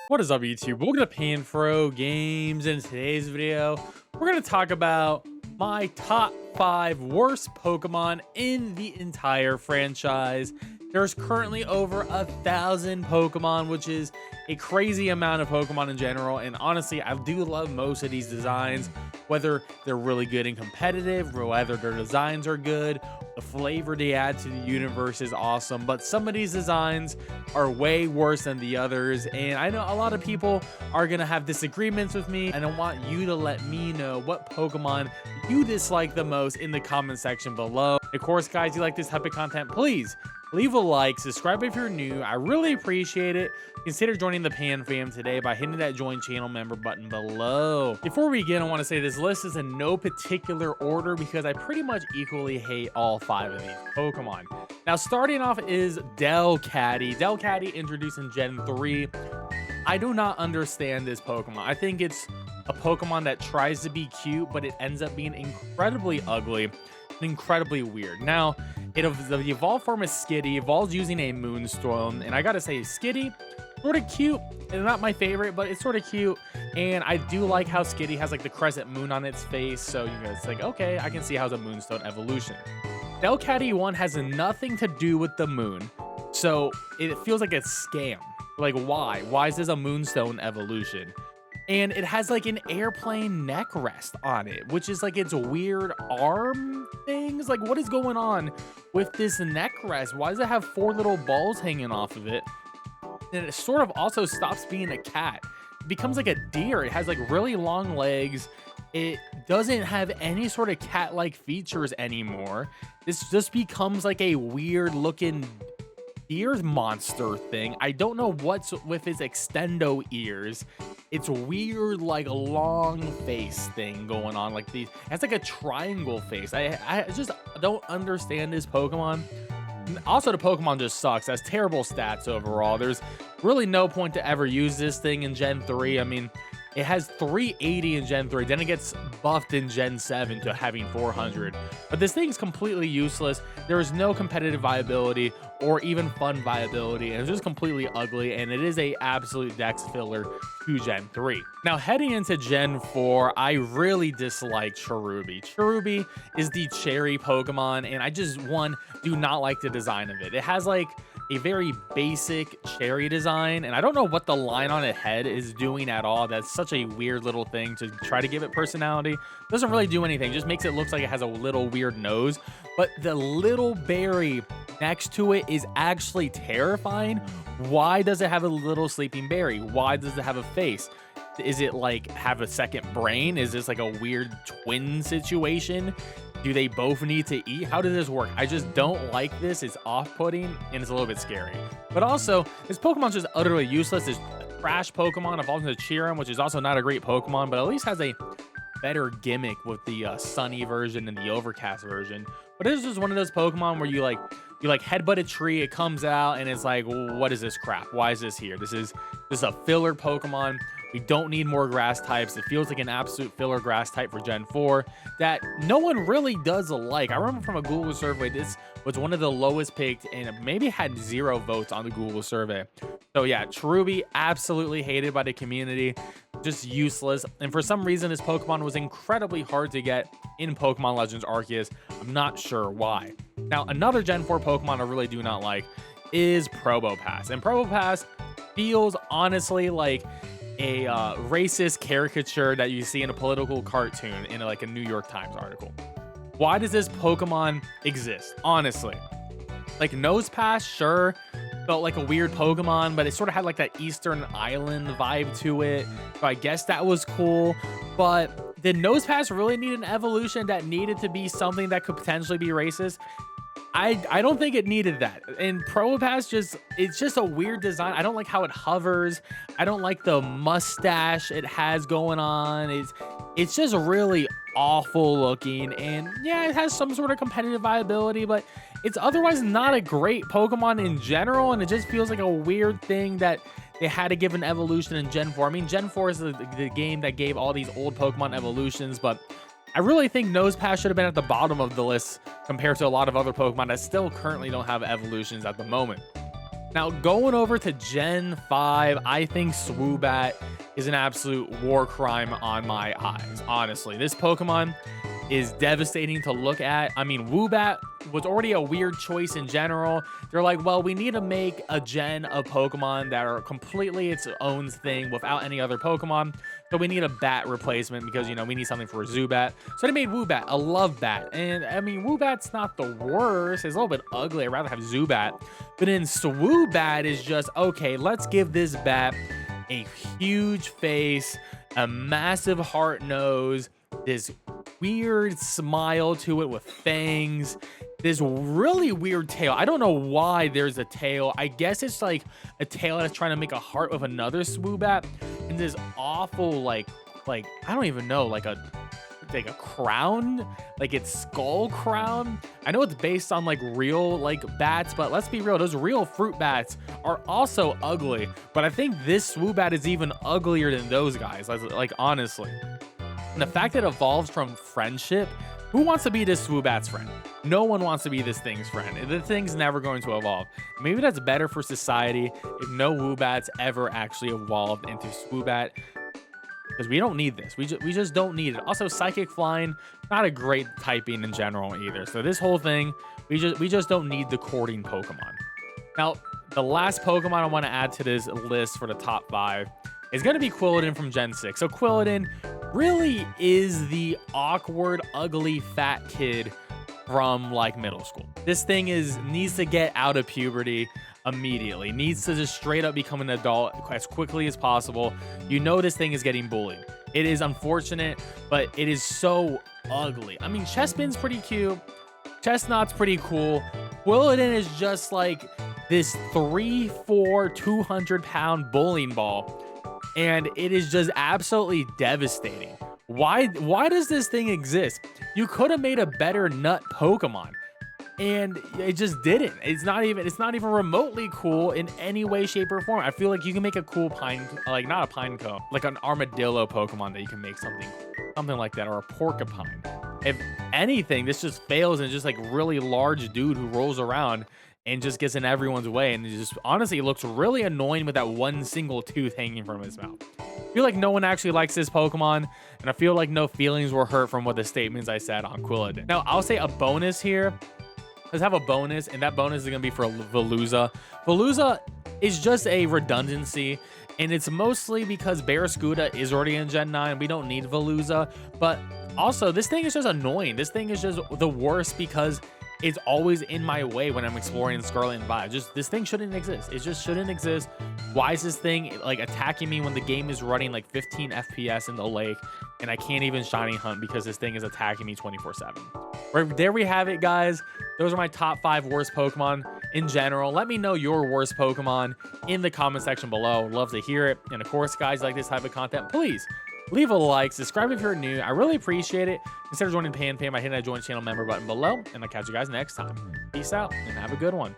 What is up, YouTube? Welcome to PanFro Games. In today's video, we're going to talk about my top 5 worst Pokemon in the entire franchise. There's currently over 1,000 Pokemon, which is a crazy amount of Pokemon in general. And honestly, I do love most of these designs, whether they're really good and competitive, or whether their designs are good. The flavor they add to the universe is awesome, but some of these designs are way worse than the others. And I know a lot of people are going to have disagreements with me, and I want you to let me know what Pokemon you dislike the most in the comment section below. Of course, guys, you like this type of content, please leave a like, subscribe if you're new. I really appreciate it. Consider joining the Pan fam today by hitting that join channel member button below. Before we begin, I want to say this list is in no particular order because I pretty much equally hate all 5 of these Pokemon. Now, starting off is Delcatty. Delcatty introduced in Gen 3. I do not understand this Pokemon. I think it's a Pokemon that tries to be cute, but it ends up being incredibly ugly and incredibly weird. Now, the evolved form is Skitty, evolves using a Moonstone, and I gotta say, Skitty, sort of cute, and not my favorite, but it's sort of cute. And I do like how Skitty has like the crescent moon on its face, so you know, it's like, okay, I can see how it's a Moonstone evolution. Delcatty 1 has nothing to do with the moon, so it feels like a scam. Like, why is this a Moonstone evolution? And it has like an airplane neck rest on it, which is like its weird arm things. Like, what is going on with this neck rest? Why does it have 4 little balls hanging off of it? And it sort of also stops being a cat. It becomes like a deer. It has like really long legs. It doesn't have any sort of cat-like features anymore. This just becomes like a weird looking deer monster thing. I don't know what's with its extendo ears. It's weird, like a long face thing going on. Like it has like a triangle face. I just don't understand this Pokemon. Also, the Pokemon just sucks. It has terrible stats overall. There's really no point to ever use this thing in Gen 3. I mean, it has 380 in Gen 3. Then it gets buffed in Gen 7 to having 400. But this thing's completely useless. There is no competitive viability or even fun viability. And it's just completely ugly. And it is a absolute dex filler to Gen 3. Now, heading into Gen 4, I really dislike Cherubi. Cherubi is the cherry Pokemon. And I just, do not like the design of it. It has like a very basic cherry design, and I don't know what the line on its head is doing at all. That's such a weird little thing to try to give it personality. Doesn't really do anything, just makes it look like it has a little weird nose. But the little berry next to it is actually terrifying. Why does it have a little sleeping berry? Why does it have a face? Is it like have a second brain? Is this like a weird twin situation? Do they both need to eat? How does this work? I just don't like this. It's off-putting and it's a little bit scary. But also, this Pokemon's just utterly useless. This trash Pokemon evolves into Cheerum, which is also not a great Pokemon, but at least has a better gimmick with the Sunny version and the Overcast version. But this is just one of those Pokemon where you headbutt a tree, it comes out, and it's like, what is this crap? Why is this here? This is a filler Pokemon. We don't need more grass types. It feels like an absolute filler grass type for Gen 4 that no one really does like. I remember from a Google survey, this was one of the lowest picked and maybe had 0 votes on the Google survey. So yeah, Cherubi, absolutely hated by the community, just useless. And for some reason, this Pokemon was incredibly hard to get in Pokemon Legends Arceus. I'm not sure why. Now, another Gen 4 Pokemon I really do not like is Probopass. And Probopass feels honestly like a racist caricature that you see in a political cartoon in like a New York Times article. Why does this Pokemon exist? Honestly, like Nosepass, sure, felt like a weird Pokemon, but it sort of had like that Eastern Island vibe to it. So I guess that was cool. But did Nosepass really need an evolution that needed to be something that could potentially be racist? I don't think it needed that. And Probopass it's just a weird design. I don't like how it hovers. I don't like the mustache it has going on. It's just really awful looking. And yeah, it has some sort of competitive viability, but it's otherwise not a great Pokemon in general. And it just feels like a weird thing that they had to give an evolution in Gen 4. I mean, Gen 4 is the game that gave all these old Pokemon evolutions, but I really think Nosepass should have been at the bottom of the list compared to a lot of other Pokemon that still currently don't have evolutions at the moment. Now, going over to Gen 5, I think Swoobat is an absolute war crime on my eyes. Honestly, this Pokemon is devastating to look at. I mean, Woobat was already a weird choice in general. They're like, well, we need to make a gen of Pokemon that are completely its own thing without any other Pokemon. So we need a bat replacement because, you know, we need something for a Zubat. So they made Woobat a love bat. And I mean, Woobat's not the worst. It's a little bit ugly. I'd rather have Zubat. But then Swoobat is just, okay, let's give this bat a huge face, a massive heart nose, this weird smile to it with fangs, this really weird tail. I don't know why there's a tail. I guess it's like a tail that's trying to make a heart with another Swoobat, and this awful like I don't even know, like a crown, like its skull crown. I know it's based on like real like bats, but let's be real, those real fruit bats are also ugly. But I think this Swoobat is even uglier than those guys, like honestly. And the fact that it evolves from friendship, who wants to be this Swoobat's friend? No one wants to be this thing's friend. The thing's never going to evolve. Maybe that's better for society if no Woobats ever actually evolved into Swoobat, because we don't need this. We just don't need it. Also, Psychic Flying, not a great typing in general either. So this whole thing, we just don't need the courting Pokemon. Now, the last Pokemon I want to add to this list for the top 5 is going to be Quilladin from Gen 6. So Quilladin really is the awkward, ugly, fat kid from like middle school. This thing needs to get out of puberty immediately, needs to just straight up become an adult as quickly as possible. You know this thing is getting bullied. It is unfortunate, but it is so ugly. I mean, Chespin's pretty cute. Chestnut's pretty cool. Quilladin is just like this 3'4", 200-pound bowling ball. And it is just absolutely devastating. Why does this thing exist? You could have made a better nut Pokemon, and it just didn't. It's not even remotely cool in any way, shape, or form. I feel like you can make a cool like not a pineco, like an armadillo Pokemon that you can make something like that, or a porcupine. If anything, this just fails, and it's just like really large dude who rolls around and just gets in everyone's way, and it just honestly looks really annoying with that one single tooth hanging from his mouth. I feel like no one actually likes this Pokemon, and I feel like no feelings were hurt from what the statements I said on Quilladin. Now, I'll say a bonus here. Let's have a bonus, and that bonus is going to be for Veluza. Veluza is just a redundancy, and it's mostly because Barraskewda is already in Gen 9. We don't need Veluza, but also this thing is just annoying. This thing is just the worst because it's always in my way when I'm exploring Scarlet and Violet. This thing shouldn't exist. It just shouldn't exist. Why is this thing like attacking me when the game is running like 15 FPS in the lake and I can't even shiny hunt because this thing is attacking me 24/7? There we have it, guys. Those are my top 5 worst Pokemon in general. Let me know your worst Pokemon in the comment section below. Love to hear it. And of course, guys, like this type of content, please leave a like, subscribe if you're new. I really appreciate it. Consider joining PanFro by hitting that join channel member button below, and I'll catch you guys next time. Peace out and have a good one.